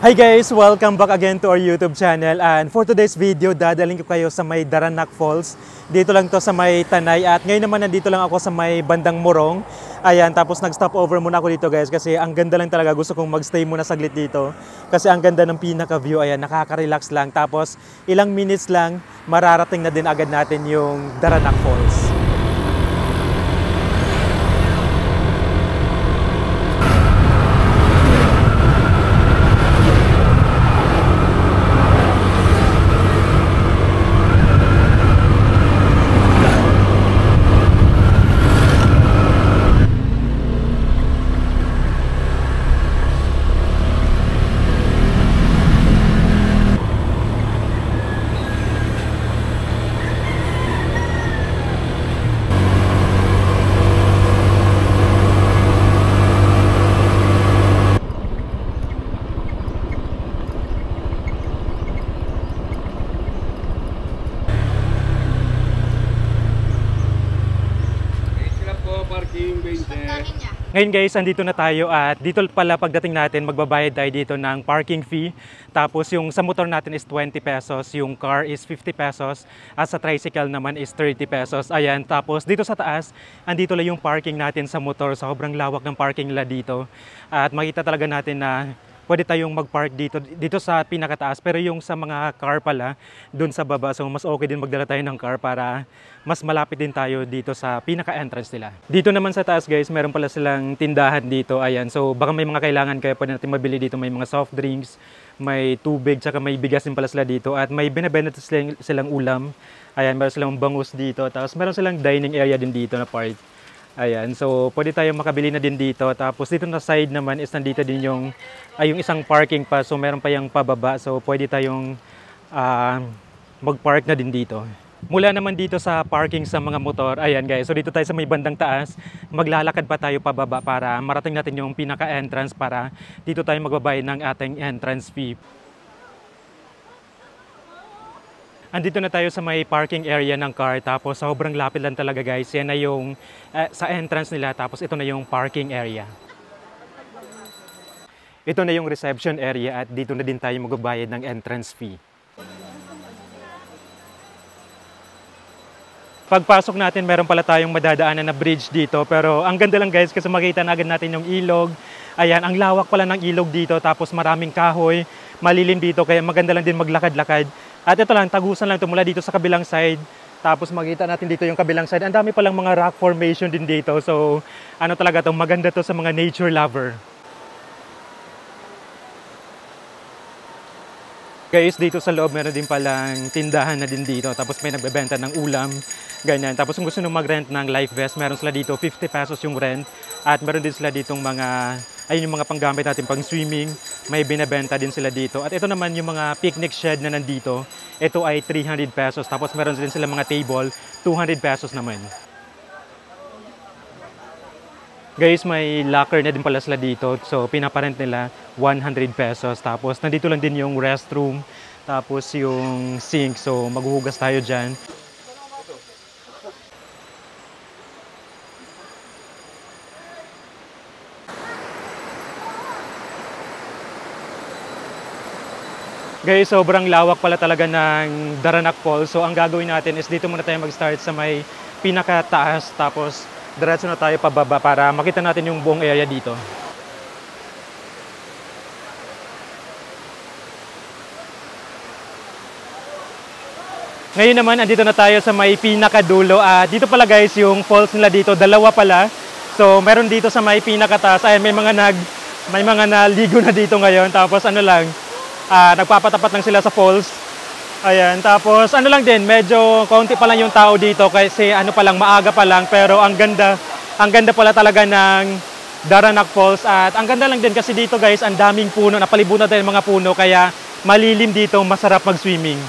Hi guys! Welcome back again to our YouTube channel, and for today's video, dadaling ko kayo sa may Daranac Falls. Dito lang to sa may Tanay, at ngayon naman nandito lang ako sa may bandang Morong. Ayan, tapos nag-stop over muna ako dito guys kasi ang ganda lang talaga. Gusto kong magstay muna saglit dito kasi ang ganda ng pinaka-view. Ayan, nakaka-relax lang. Tapos ilang minutes lang, mararating na din agad natin yung Daranac Falls. Ngayon guys, andito na tayo at dito pala pagdating natin, magbabayad tayo dito ng parking fee. Tapos yung sa motor natin is 20 pesos, yung car is 50 pesos, at sa tricycle naman is 30 pesos. Ayan, tapos dito sa taas, andito lang yung parking natin sa motor. Sobrang lawak ng parking nila dito. At makita talaga natin na pwede tayong mag-park dito sa pinakataas, pero yung sa mga car pala, dun sa baba. So mas okay din magdala tayo ng car para mas malapit din tayo dito sa pinaka-entrance nila. Dito naman sa taas guys, meron pala silang tindahan dito. Ayan, so baka may mga kailangan kayo pwede natin mabili dito. May mga soft drinks, may tubig, tsaka may bigas din pala sila dito. At may binibenta silang ulam. Ayan, meron silang bangus dito. Tapos meron silang dining area din dito na part. Ayan, so pwede tayong makabili na din dito. Tapos dito na side naman is nandito din yung isang parking pa. So meron pa yung pababa. So pwede tayong mag-park na din dito. Mula naman dito sa parking sa mga motor, ayan guys, so dito tayo sa may bandang taas, maglalakad pa tayo pababa para marating natin yung pinaka-entrance para dito tayo magbabayad ng ating entrance fee. Andito na tayo sa may parking area ng car, tapos sobrang lapit lang talaga guys. Yan na yung sa entrance nila, tapos ito na yung parking area. Ito na yung reception area at dito na din tayo magbabayad ng entrance fee. Pagpasok natin, meron pala tayong madadaanan na bridge dito, pero ang ganda lang guys kasi makita na agad natin yung ilog. Ayan, ang lawak pala ng ilog dito, tapos maraming kahoy, malilim dito, kaya maganda lang din maglakad-lakad. At ito lang, tagusan lang ito mula dito sa kabilang side. Tapos makita natin dito yung kabilang side. Ang dami palang mga rock formation din dito. So, ano talaga to, maganda to sa mga nature lover. Guys, dito sa loob meron din palang tindahan na din dito. Tapos may nagbebenta ng ulam, ganyan. Tapos kung gusto nyo mag-rent ng life vest, meron sila dito 50 pesos yung rent. At meron din sila ditong ayun yung mga panggamit natin pang swimming. May binebenta din sila dito. At ito naman yung mga picnic shed na nandito. Ito ay 300 pesos. Tapos meron din sila mga table, 200 pesos naman. Guys, may locker na din pala sila dito. So, pinaparent nila 100 pesos. Tapos, nandito lang din yung restroom. Tapos, yung sink. So, maghuhugas tayo dyan. Guys, sobrang lawak pala talaga ng Daranac Falls. So, ang gagawin natin is dito muna tayo mag-start sa may pinakataas. Tapos, diretso na tayo pababa para makita natin yung buong area dito. Ngayon naman, andito na tayo sa may pinakadulo. Dito pala guys, yung falls nila dito, dalawa pala. So, meron dito sa may pinakataas. Ayan, may mga naligo na dito ngayon. Tapos ano lang, nagpapatapat lang sila sa falls. Ayan, tapos ano lang din, medyo kaunti pa lang yung tao dito kasi ano pa lang, maaga pa lang, pero ang ganda pala talaga ng Daranac Falls. At ang ganda lang din kasi dito guys, ang daming puno, napalibutan tayo ng mga puno, kaya malilim dito, masarap mag-swimming.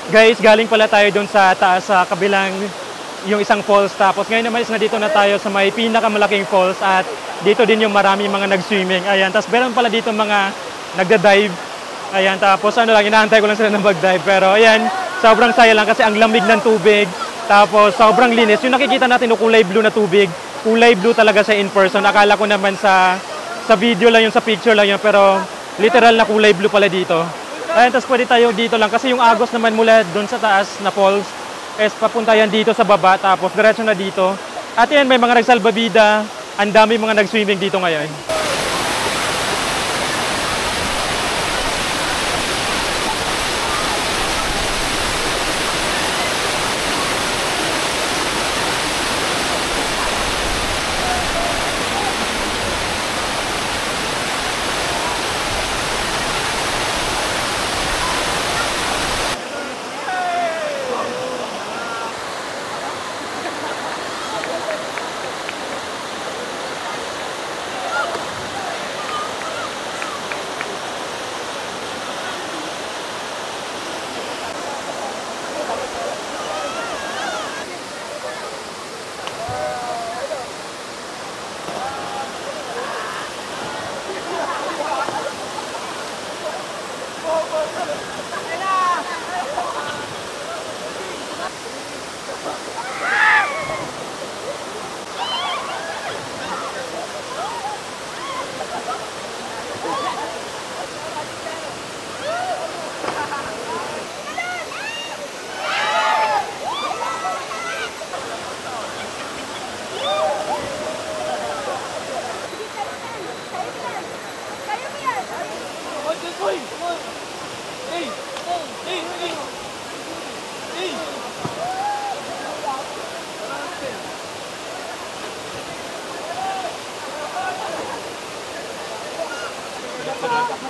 Guys, galing pala tayo doon sa taas sa kabilang yung isang falls. Tapos ngayon naman is nandito na tayo sa may pinakamalaking falls at dito din yung marami mga nag-swimming. Ayan, tapos meron pala dito mga nagda-dive. Ayan, tapos ano lang, inaantay ko lang sila na mag-dive. Pero ayan, sobrang saya lang kasi ang lamig ng tubig. Tapos sobrang linis. Yung nakikita natin yung kulay blue na tubig, kulay blue talaga siya in person. Akala ko naman sa video lang yun, sa picture lang yun. Pero literal na kulay blue pala dito. Ayan, tapos pwede tayo dito lang kasi yung agos naman mula doon sa taas na falls is papunta yan dito sa baba, tapos diretso na dito. At yan, may mga nagsalbabida, ang dami mga nag-swimming dito ngayon.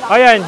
Ayan.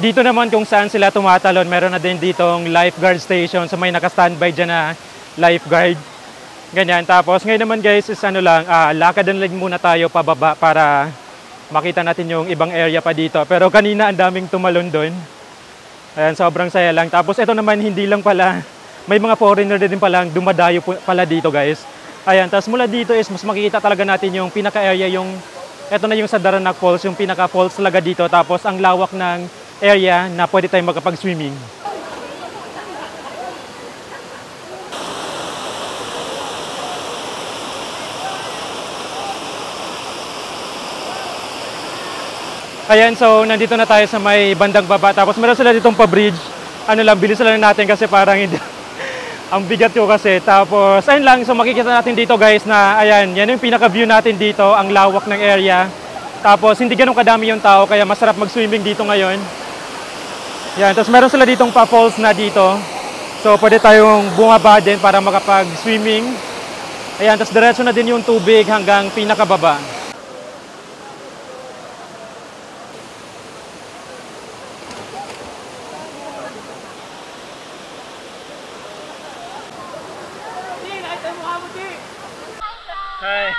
Dito naman kung saan sila tumatalon, meron na din ditong lifeguard station. So may naka-standby dyan na lifeguard. Ganyan. Tapos ngayon naman guys is ano lang, lakad na lang muna tayo pababa para makita natin yung ibang area pa dito. Pero kanina ang daming tumalon doon. Ayan, sobrang saya lang. Tapos ito naman hindi lang pala, may mga foreigner din palang dumadayo pala dito guys. Ayan, tapos mula dito is mas makikita talaga natin yung pinaka-area, yung ito na yung sa Daranac Falls, yung pinaka-falls talaga dito. Tapos ang lawak ng area na pwede tayong makapag-swimming. Ayan, so nandito na tayo sa may bandang baba. Tapos meron sila ditong pa-bridge. Ano lang, bilis lang natin kasi parang hindi ang bigat ko kasi. Tapos ayun lang, so makikita natin dito guys na ayan, yan yung pinaka-view natin dito, ang lawak ng area. Tapos hindi ganun kadami yung tao kaya masarap mag-swimming dito ngayon. Yan, tapos meron sila ditong pa-falls na dito. So pwede tayong bumaba din para makapag-swimming. Ayan, tapos diretso na din yung tubig hanggang pinakababa. Hi.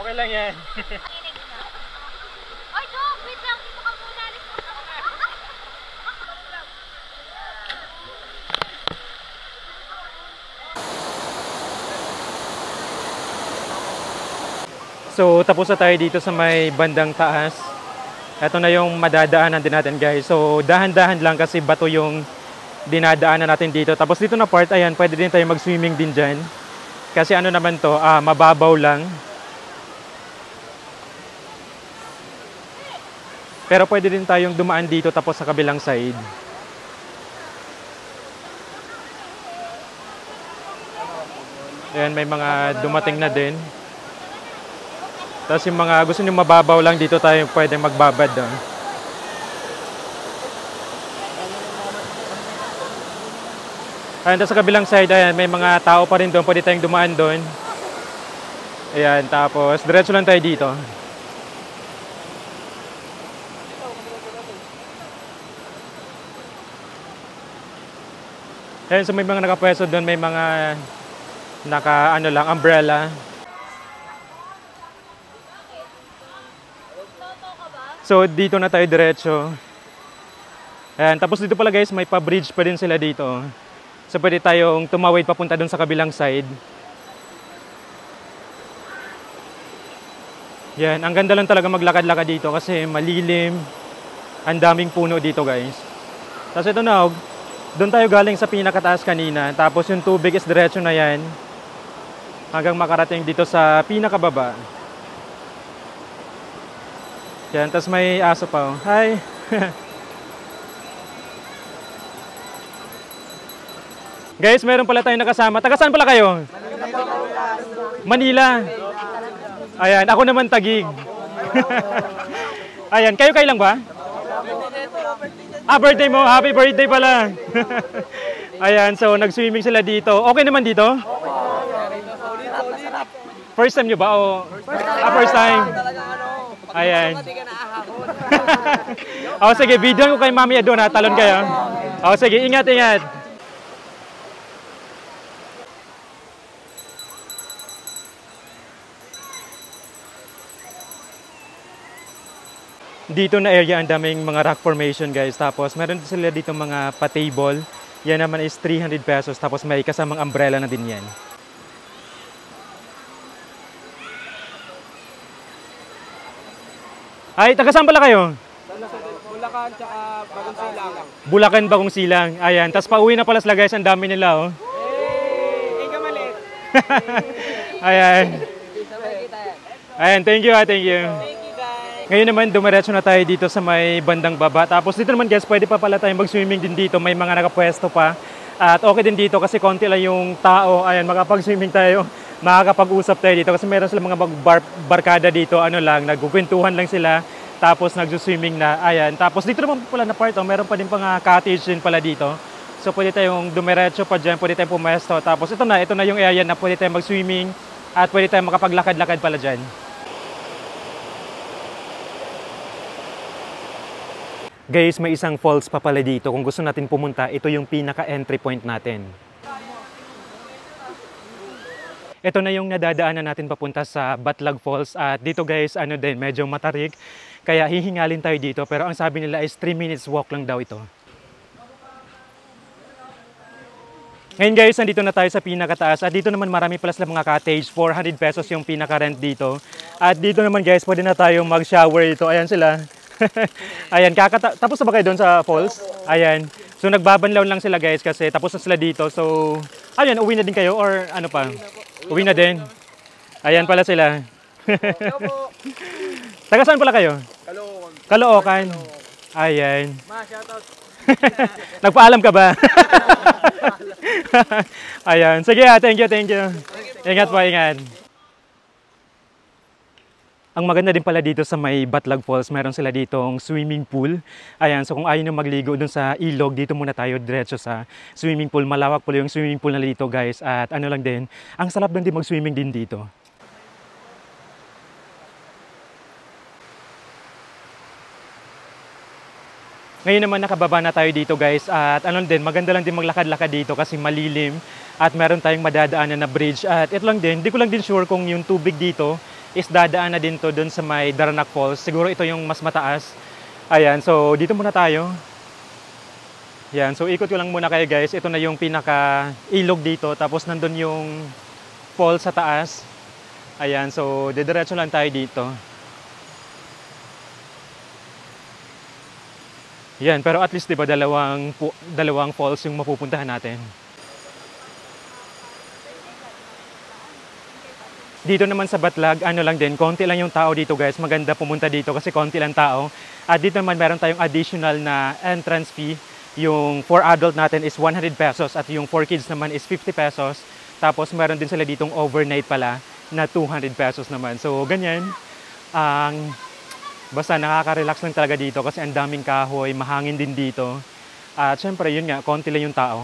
Okay lang yan. Ay, Dok! Wait lang! Dito ka muna! So, tapos na tayo dito sa may bandang taas. Ito na yung madadaanan din natin, guys. So, dahan-dahan lang kasi bato yung dinadaanan natin dito. Tapos dito na part, ayan, pwede din tayo mag-swimming din dyan. Kasi ano naman to, mababaw lang. Pero pwede din tayong dumaan dito tapos sa kabilang side. Ayan, may mga dumating na din. Tapos yung mga gusto nyo mababaw lang, dito tayo pwedeng magbabad doon. Ayan, tapos sa kabilang side, ayan, may mga tao pa rin doon. Pwede tayong dumaan doon. Ayan, tapos diretso lang tayo dito. Ayan, so may mga nakapwesto doon, may mga umbrella. So dito na tayo diretso. Ayan, tapos dito pala guys, may pa-bridge pa din sila dito. So pwede tayong tumawid papunta doon sa kabilang side. Yan, ang ganda lang talaga maglakad-lakad dito kasi malilim. Ang daming puno dito guys. Tapos ito na, doon tayo galing sa pinakataas kanina. Tapos yung tubig is diretso na yan. Hanggang makarating dito sa pinakababa. Yan, tapos may aso pa. Hi! Guys, meron pala tayong nakasama. Taga saan pala kayo? Manila. Ayan, ako naman Tagig. Ayan, kayo lang ba? Birthday mo. Happy birthday pala. Ayan, so nag-swimming sila dito. Okay naman dito? First time nyo ba? O, first time. Ayan. O, sige, video ko kay Mami doon ha. Talon kayo. O, sige, ingat, ingat. Dito na area ang daming mga rock formation guys. Tapos meron sila dito mga pa-table. Yan naman is 300 pesos. Tapos may kasamang umbrella na din yan. Ay, taga saan pala kayo? Bulacan tsaka Bagong Silang. Bulacan, Bagong Silang. Ayan, tapos pauwi na pala sila guys. Ang dami nila oh. Hey, kamalit. Ayan. Ayan, thank you ha, thank you. Ngayon naman, dumiretso na tayo dito sa may bandang baba. Tapos dito naman guys, pwede pa pala tayong mag-swimming din dito. May mga nakapwesto pa. At okay din dito kasi konti lang yung tao. Ayan, makapag-swimming tayo. Makakapag-usap tayo dito. Kasi meron sila mga barkada dito. Ano lang, nagkukwentuhan lang sila. Tapos nag-swimming na. Ayan. Tapos dito naman pala na part. Meron pa din pang cottage din pala dito. So pwede tayong dumiretso pa dyan. Pwede tayong pumesto. Tapos ito na yung area na pwede tayong mag-swimming. At pwede tayong makapaglakad-lakad pala dyan. Guys, may isang falls pa pala dito. Kung gusto natin pumunta, ito yung pinaka-entry point natin. Ito na yung nadadaanan natin papunta sa Batlag Falls. At dito guys, ano din, medyo matarik. Kaya hihingalin tayo dito. Pero ang sabi nila is 3 minutes walk lang daw ito. Ngayon guys, nandito na tayo sa pinakataas. At dito naman marami pala sila mga cottage. 400 pesos yung pinaka-rent dito. At dito naman guys, pwede na tayo mag-shower dito. Ayan sila. Ayan, tapos na ba kayo doon sa falls? Ayan. So nagbabanlaw lang sila guys kasi tapos na sila dito. So, ayan, uwi na din kayo or ano pa? Uwi na din. Ayan pala sila. Taga saan pala kayo? Caloocan. Caloocan. Ayan. Ma, shoutout. Nagpaalam ka ba? Ayan. Sige, thank you, thank you. Ingat po, ingat. Ang maganda din pala dito sa may Batlag Falls, meron sila ditong swimming pool. Ayan, so kung ayaw nyo magligo dun sa ilog, dito muna tayo diretso sa swimming pool. Malawak pala yung swimming pool na dito guys. At ano lang din, ang sarap din mag-swimming din dito. Ngayon naman nakababa na tayo dito guys. At ano din, maganda lang din maglakad-lakad dito kasi malilim. At meron tayong madadaanan na bridge. At ito lang din, hindi ko lang din sure kung yung tubig dito is dadaan na din to dun sa may Daranac Falls. Siguro ito yung mas mataas. Ayan, so dito muna tayo. Yan, so ikot ko lang muna kayo guys. Ito na yung pinaka ilog dito. Tapos nandun yung falls sa taas. Ayan, so didiretso lang tayo dito. Yan, pero at least 'di ba dalawang falls yung mapupuntahan natin. Dito naman sa Batlag, ano lang din, konti lang yung tao dito guys. Maganda pumunta dito kasi konti lang tao. At dito naman meron tayong additional na entrance fee. Yung for adult natin is 100 pesos at yung for kids naman is 50 pesos. Tapos meron din sila ditong overnight pala na 200 pesos naman. So ganyan, basta nakaka-relax lang talaga dito kasi ang daming kahoy, mahangin din dito. At syempre yun nga, konti lang yung tao.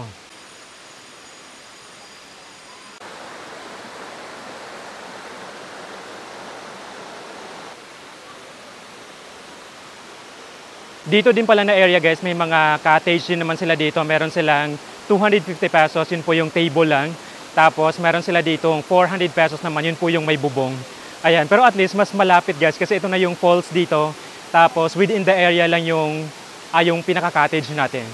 Dito din pala na area guys, may mga cottage din naman sila dito. Meron silang 250 pesos, yun po yung table lang. Tapos meron sila dito 400 pesos naman, yun po yung may bubong. Ayan, pero at least mas malapit guys kasi ito na yung falls dito. Tapos within the area lang yung pinaka-cottage natin.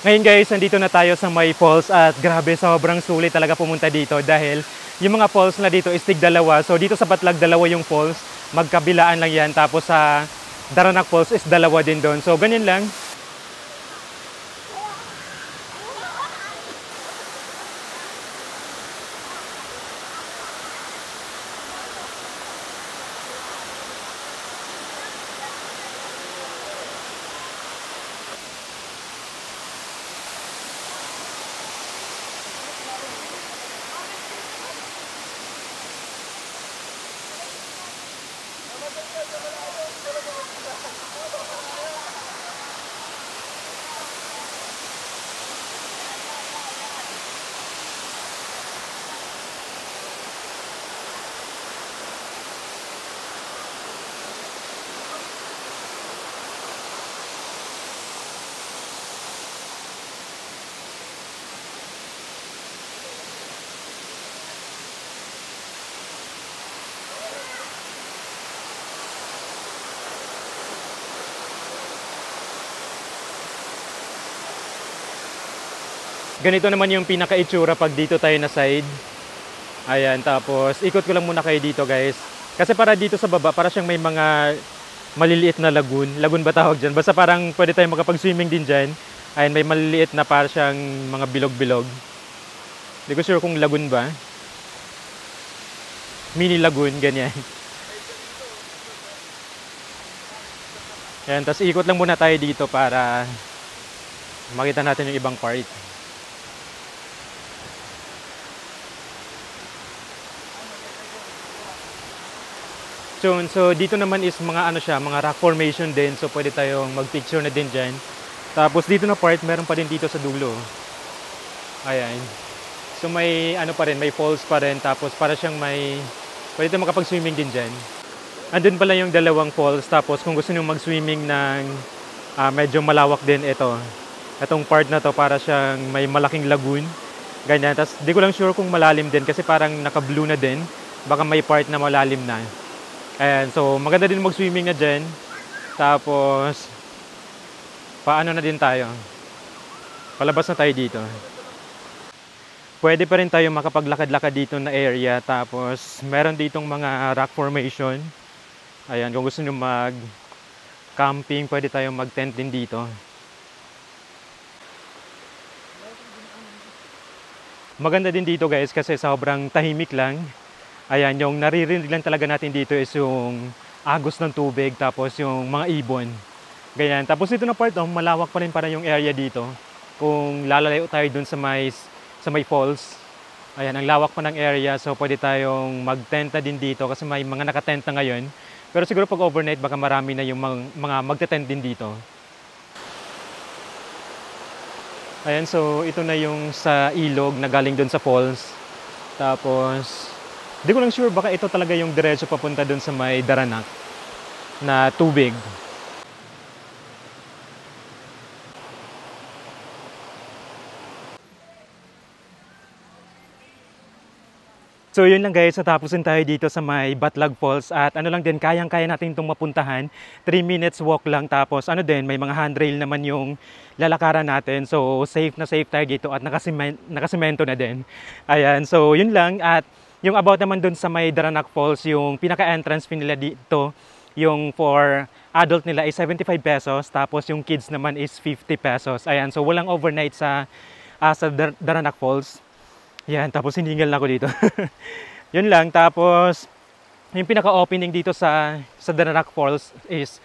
Ngayon guys, nandito na tayo sa may falls at grabe, sobrang sulit talaga pumunta dito dahil yung mga falls na dito is tig-dalawa. So dito sa Batlag, dalawa yung falls, magkabilaan lang yan. Tapos sa Daranac Falls is dalawa din doon. So ganyan lang. Ganito naman yung pinaka-itsura pag dito tayo na side. Ayan, tapos ikot ko lang muna kayo dito guys. Kasi para dito sa baba, para siyang may mga maliliit na lagoon. Lagoon ba tawag dyan? Basta parang pwede tayo makapag-swimming din dyan. Ayan, may maliliit na para siyang mga bilog-bilog. Hindi ko sure kung lagoon ba. Mini lagoon, ganyan. Ayan, tapos ikot lang muna tayo dito para makita natin yung ibang part. So dito naman is mga ano siya, mga rock formation din. So pwede tayong mag-picture na din dyan. Tapos dito na part, meron pa din dito sa dulo. Ayan. So may ano pa rin, may falls pa rin. Tapos para siyang pwede tayong makapag-swimming din dyan. Andun pala yung dalawang falls. Tapos kung gusto nyo mag-swimming ng medyo malawak din ito. Itong part na to para siyang may malaking lagoon. Ganyan. Tapos di ko lang sure kung malalim din kasi parang naka-blue na din. Baka may part na malalim na. Ayan, so maganda din mag-swimming na dyan. Tapos, paano na din tayo? Palabas na tayo dito. Pwede pa rin tayo makapaglakad-lakad dito na area. Tapos, meron ditong mga rock formation. Ayan, kung gusto nyo mag-camping, pwede tayo mag-tent din dito. Maganda din dito guys kasi sobrang tahimik lang. Ayan, yung naririnig lang talaga natin dito is yung agos ng tubig, tapos yung mga ibon. Ganyan. Tapos dito na part, malawak pa rin para yung area dito. Kung lalayo tayo dun sa may falls. Ayan, ang lawak pa ng area, so pwede tayong magtenta din dito kasi may mga nakatenta ngayon. Pero siguro pag overnight, baka marami na yung mga magte-tent din dito. Ayan, so ito na yung sa ilog na galing doon sa falls. Tapos, di ko lang sure, baka ito talaga yung diretso papunta doon sa may Daranak na tubig. So yun lang guys, natapusin tayo dito sa may Batlag Falls at ano lang din, kayang-kaya natin itong mapuntahan. 3 minutes walk lang, tapos ano din, may mga handrail naman yung lalakaran natin. So safe na safe tayo dito at nakasimento na din. Ayan, so yun lang. At yung about naman dun sa may Daranak Falls, yung pinaka-entrance fee nila dito, yung for adult nila is 75 pesos, tapos yung kids naman is 50 pesos. Ayan, so walang overnight sa Daranak Falls. Yan, tapos hiningal na ako dito. Yun lang, tapos yung pinaka-opening dito sa Daranak Falls is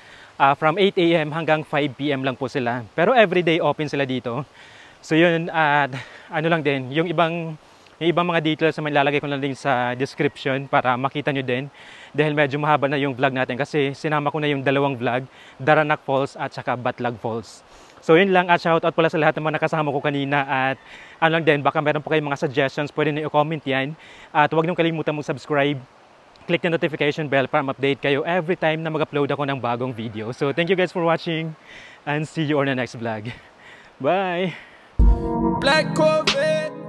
from 8 AM hanggang 5 PM lang po sila. Pero everyday open sila dito. So yun, at ano lang din, yung ibang mga details na malalagay ko lang din sa description para makita nyo din. Dahil medyo mahaba na yung vlog natin kasi sinama ko na yung dalawang vlog, Daranak Falls at saka Batlag Falls. So yun lang, at shoutout pala sa lahat ng mga nakasama ko kanina, at ano lang din, baka meron pa kayong mga suggestions, pwede na i-comment yan. At huwag niyong kalimutan mag-subscribe, click the notification bell para ma-update kayo every time na mag-upload ako ng bagong video. So thank you guys for watching and see you on the next vlog. Bye! Black Corvette.